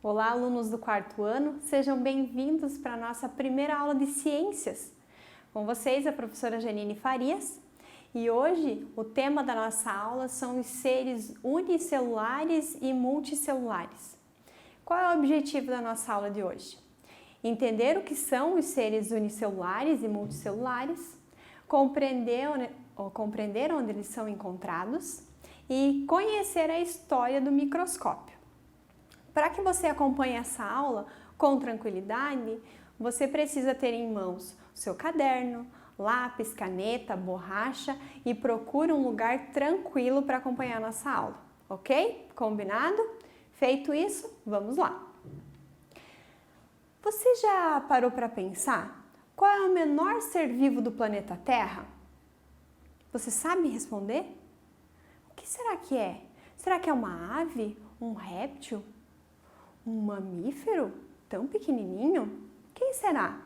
Olá, alunos do quarto ano, sejam bem-vindos para a nossa primeira aula de ciências. Com vocês, a professora Janine Farias, e hoje o tema da nossa aula são os seres unicelulares e multicelulares. Qual é o objetivo da nossa aula de hoje? Entender o que são os seres unicelulares e multicelulares, compreender onde eles são encontrados e conhecer a história do microscópio. Para que você acompanhe essa aula com tranquilidade, você precisa ter em mãos o seu caderno, lápis, caneta, borracha e procure um lugar tranquilo para acompanhar a nossa aula, ok? Combinado? Feito isso, vamos lá! Você já parou para pensar qual é o menor ser vivo do planeta Terra? Você sabe responder? O que será que é? Será que é uma ave? Um réptil? Um mamífero tão pequenininho? Quem será?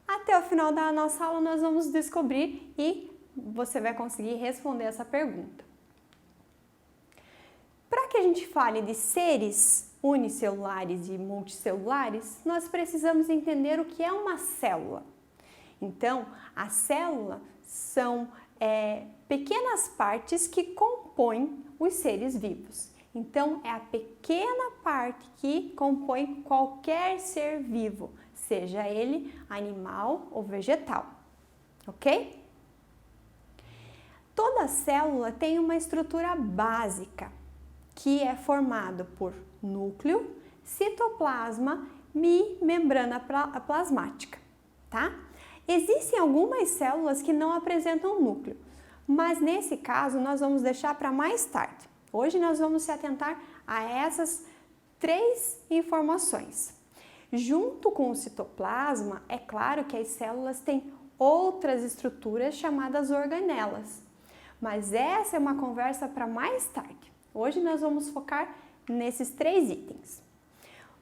Até o final da nossa aula nós vamos descobrir e você vai conseguir responder essa pergunta. Para que a gente fale de seres unicelulares e multicelulares, nós precisamos entender o que é uma célula. Então, a célula são pequenas partes que compõem os seres vivos. Então, é a pequena parte que compõe qualquer ser vivo, seja ele animal ou vegetal, ok? Toda célula tem uma estrutura básica, que é formado por núcleo, citoplasma e membrana plasmática, tá? Existem algumas células que não apresentam núcleo, mas nesse caso nós vamos deixar para mais tarde. Hoje nós vamos se atentar a essas três informações. Junto com o citoplasma, é claro que as células têm outras estruturas chamadas organelas, mas essa é uma conversa para mais tarde. Hoje nós vamos focar nesses três itens.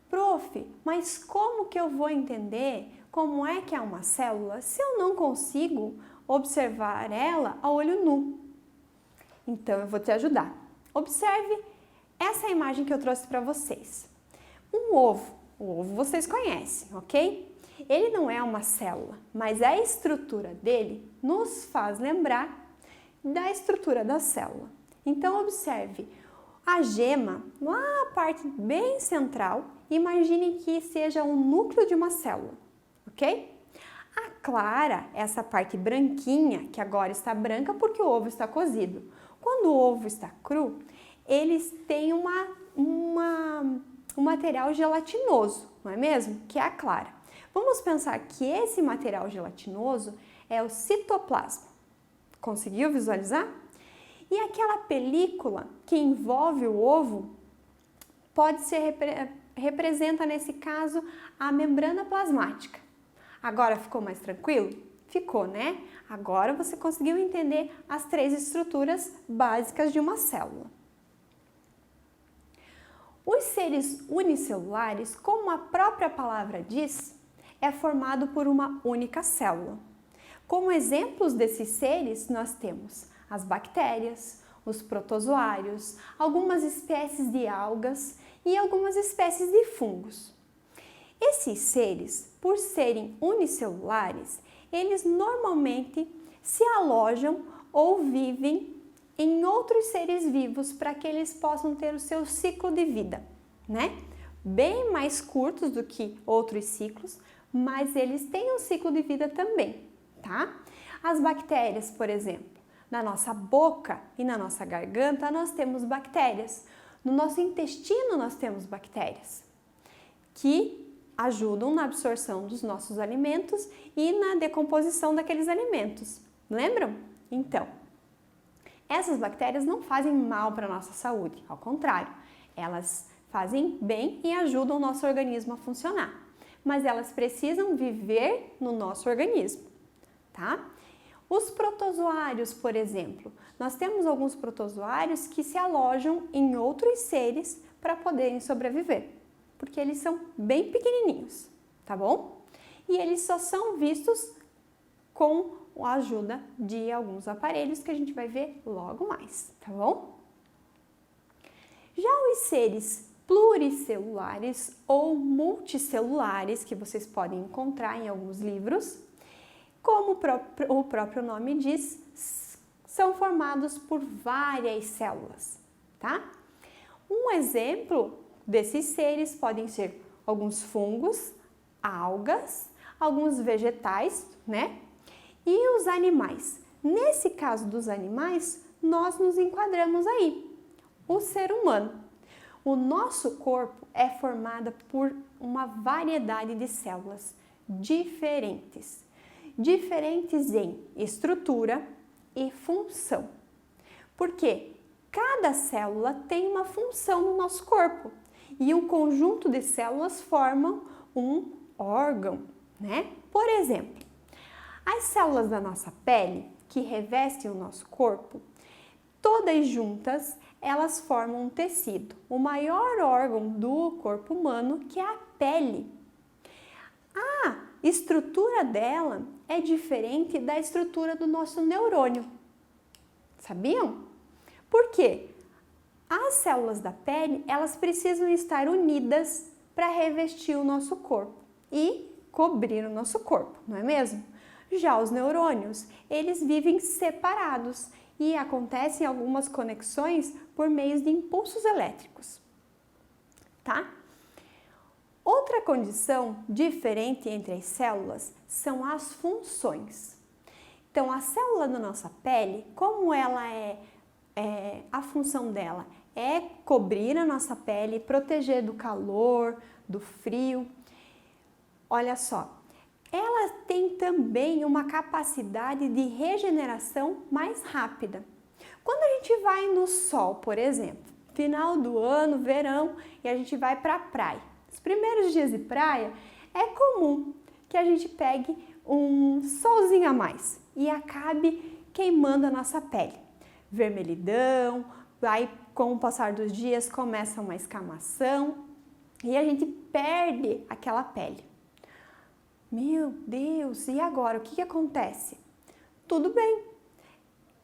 Prof, mas como que eu vou entender como é que é uma célula se eu não consigo observar ela a olho nu? Então eu vou te ajudar. Observe essa imagem que eu trouxe para vocês. Um ovo. O ovo vocês conhecem, ok? Ele não é uma célula, mas a estrutura dele nos faz lembrar da estrutura da célula. Então observe a gema, lá na parte bem central, imagine que seja o núcleo de uma célula, ok? A clara, essa parte branquinha, que agora está branca porque o ovo está cozido. Quando o ovo está cru, eles têm um material gelatinoso, não é mesmo? Que é a clara. Vamos pensar que esse material gelatinoso é o citoplasma. Conseguiu visualizar? E aquela película que envolve o ovo representa nesse caso a membrana plasmática. Agora ficou mais tranquilo? Ficou, né? Agora você conseguiu entender as três estruturas básicas de uma célula. Os seres unicelulares, como a própria palavra diz, é formado por uma única célula. Como exemplos desses seres, nós temos as bactérias, os protozoários, algumas espécies de algas e algumas espécies de fungos. Esses seres, por serem unicelulares, eles normalmente se alojam ou vivem em outros seres vivos para que eles possam ter o seu ciclo de vida, né? Bem mais curtos do que outros ciclos, mas eles têm um ciclo de vida também, tá? As bactérias, por exemplo, na nossa boca e na nossa garganta nós temos bactérias. No nosso intestino nós temos bactérias que ajudam na absorção dos nossos alimentos e na decomposição daqueles alimentos. Lembram? Então, essas bactérias não fazem mal para a nossa saúde, ao contrário, elas fazem bem e ajudam o nosso organismo a funcionar. Mas elas precisam viver no nosso organismo, tá? Os protozoários, por exemplo, nós temos alguns protozoários que se alojam em outros seres para poderem sobreviver, porque eles são bem pequenininhos, tá bom? E eles só são vistos com a ajuda de alguns aparelhos que a gente vai ver logo mais, tá bom? Já os seres pluricelulares ou multicelulares, que vocês podem encontrar em alguns livros, como o próprio nome diz, são formados por várias células, tá? Um exemplo desses seres podem ser alguns fungos, algas, alguns vegetais, né? E os animais. Nesse caso dos animais, nós nos enquadramos aí, o ser humano. O nosso corpo é formado por uma variedade de células diferentes em estrutura e função. Porque cada célula tem uma função no nosso corpo e um conjunto de células formam um órgão, né? Por exemplo, as células da nossa pele, que revestem o nosso corpo, todas juntas, elas formam um tecido, o maior órgão do corpo humano, que é a pele. A estrutura dela é diferente da estrutura do nosso neurônio. Sabiam? Por quê? As células da pele, elas precisam estar unidas para revestir o nosso corpo e cobrir o nosso corpo, não é mesmo? Já os neurônios, eles vivem separados e acontecem algumas conexões por meio de impulsos elétricos, tá? Outra condição diferente entre as células são as funções. Então, a célula da nossa pele, como ela a função dela é cobrir a nossa pele, proteger do calor, do frio. Olha só, ela tem também uma capacidade de regeneração mais rápida. Quando a gente vai no sol, por exemplo, final do ano, verão, e a gente vai para a praia. Os primeiros dias de praia é comum que a gente pegue um solzinho a mais e acabe queimando a nossa pele. Vermelhidão, aí com o passar dos dias começa uma escamação e a gente perde aquela pele. Meu Deus, e agora? O que acontece? Tudo bem,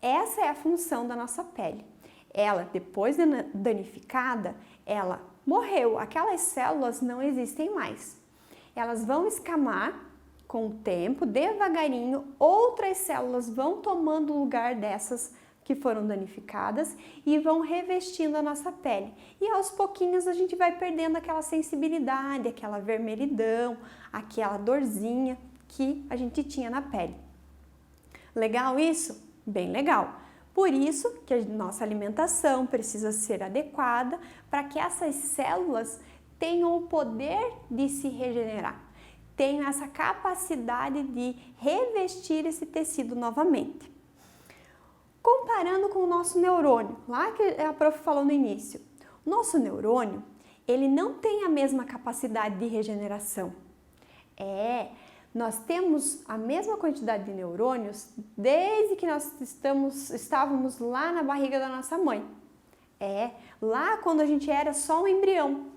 essa é a função da nossa pele. Ela, depois de danificada, ela morreu, aquelas células não existem mais. Elas vão escamar com o tempo, devagarinho, outras células vão tomando o lugar dessas que foram danificadas e vão revestindo a nossa pele. E aos pouquinhos a gente vai perdendo aquela sensibilidade, aquela vermelhidão, aquela dorzinha que a gente tinha na pele. Legal isso? Bem legal. Por isso que a nossa alimentação precisa ser adequada para que essas células tenham o poder de se regenerar, tenham essa capacidade de revestir esse tecido novamente. Comparando com o nosso neurônio, lá que a prof falou no início, o nosso neurônio, ele não tem a mesma capacidade de regeneração. Nós temos a mesma quantidade de neurônios desde que nós estávamos lá na barriga da nossa mãe. Lá quando a gente era só um embrião.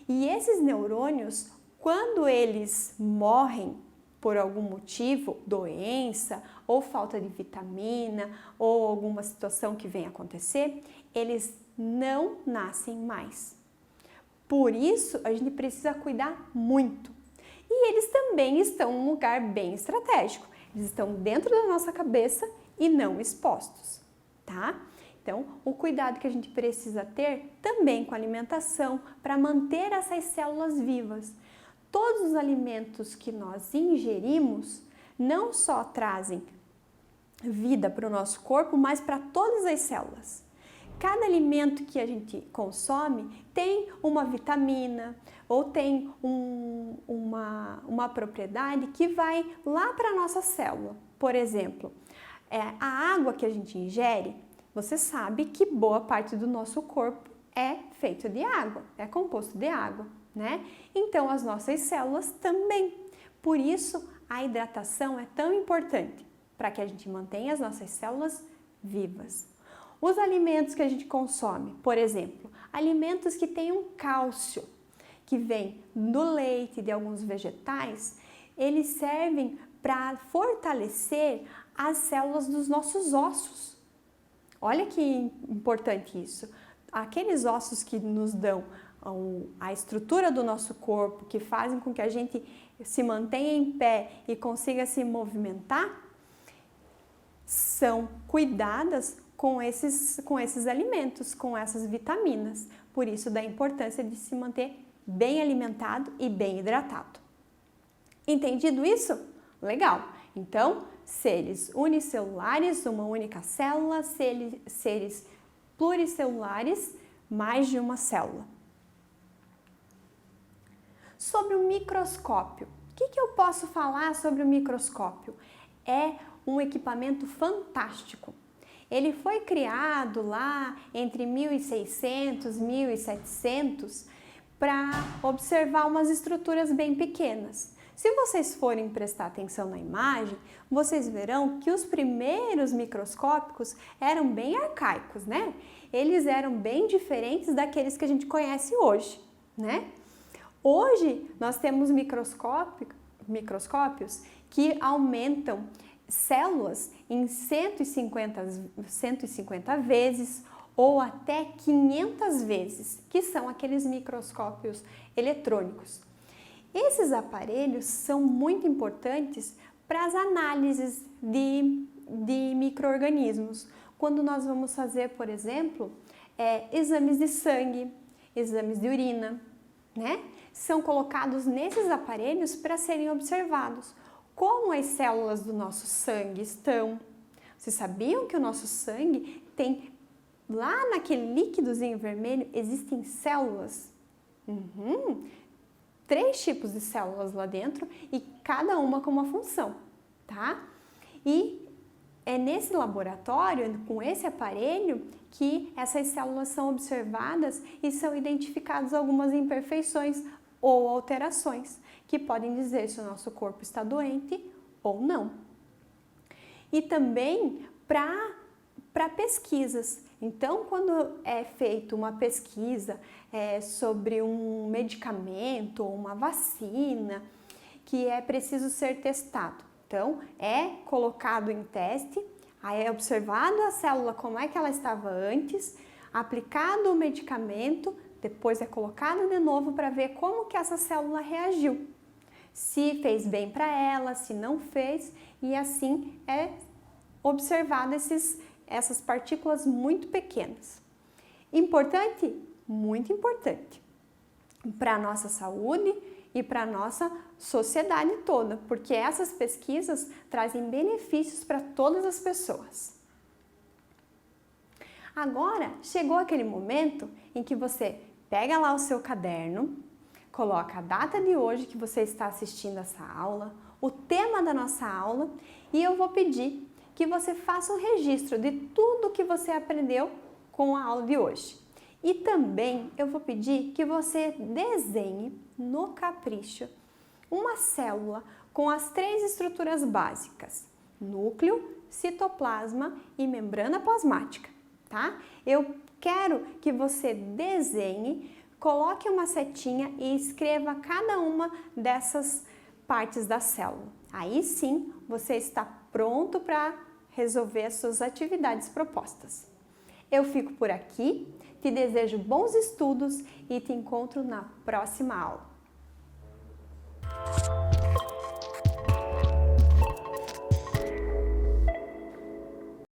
E esses neurônios, quando eles morrem por algum motivo, doença ou falta de vitamina ou alguma situação que venha acontecer, eles não nascem mais. Por isso, a gente precisa cuidar muito. E eles também estão em um lugar bem estratégico. Eles estão dentro da nossa cabeça e não expostos, tá? Então, o cuidado que a gente precisa ter também com a alimentação para manter essas células vivas. Todos os alimentos que nós ingerimos não só trazem vida para o nosso corpo, mas para todas as células. Cada alimento que a gente consome tem uma vitamina ou tem uma propriedade que vai lá para a nossa célula. Por exemplo, a água que a gente ingere, você sabe que boa parte do nosso corpo é feito de água, é composto de água, né? Então, as nossas células também. Por isso, a hidratação é tão importante para que a gente mantenha as nossas células vivas. Os alimentos que a gente consome, por exemplo, alimentos que tenham cálcio, que vem do leite, de alguns vegetais, eles servem para fortalecer as células dos nossos ossos. Olha que importante isso. Aqueles ossos que nos dão a estrutura do nosso corpo, que fazem com que a gente se mantenha em pé e consiga se movimentar, são cuidadas com esses alimentos, com essas vitaminas. Por isso da importância de se manter bem alimentado e bem hidratado. Entendido isso? Legal! Então, seres unicelulares, uma única célula, seres pluricelulares, mais de uma célula. Sobre o microscópio. O que eu posso falar sobre o microscópio? É um equipamento fantástico. Ele foi criado lá entre 1600 e 1700 para observar umas estruturas bem pequenas. Se vocês forem prestar atenção na imagem, vocês verão que os primeiros microscópicos eram bem arcaicos, né? Eles eram bem diferentes daqueles que a gente conhece hoje, né? Hoje nós temos microscópios que aumentam células em 150 vezes ou até 500 vezes, que são aqueles microscópios eletrônicos. Esses aparelhos são muito importantes para as análises de micro-organismos. Quando nós vamos fazer, por exemplo, exames de sangue, exames de urina, né? São colocados nesses aparelhos para serem observados. Como as células do nosso sangue estão? Vocês sabiam que o nosso sangue tem, lá naquele líquidozinho vermelho, existem células? 3 tipos de células lá dentro e cada uma com uma função, tá? E é nesse laboratório, com esse aparelho, que essas células são observadas e são identificadas algumas imperfeições ou alterações que podem dizer se o nosso corpo está doente ou não. E também para pesquisas. Então, quando é feita uma pesquisa sobre um medicamento ou uma vacina que é preciso ser testado, então é colocado em teste, aí é observado a célula como é que ela estava antes, aplicado o medicamento, depois é colocado de novo para ver como que essa célula reagiu. Se fez bem para ela, se não fez, e assim é observado essas partículas muito pequenas. Importante? Muito importante para a nossa saúde e para a nossa sociedade toda, porque essas pesquisas trazem benefícios para todas as pessoas. Agora, chegou aquele momento em que você pega lá o seu caderno, coloca a data de hoje que você está assistindo essa aula, o tema da nossa aula, e eu vou pedir que você faça um registro de tudo que você aprendeu com a aula de hoje. E também eu vou pedir que você desenhe no capricho uma célula com as 3 estruturas básicas: núcleo, citoplasma e membrana plasmática, tá? Eu quero que você desenhe, coloque uma setinha e escreva cada uma dessas partes da célula. Aí sim, você está pronto para resolver as suas atividades propostas. Eu fico por aqui, te desejo bons estudos e te encontro na próxima aula.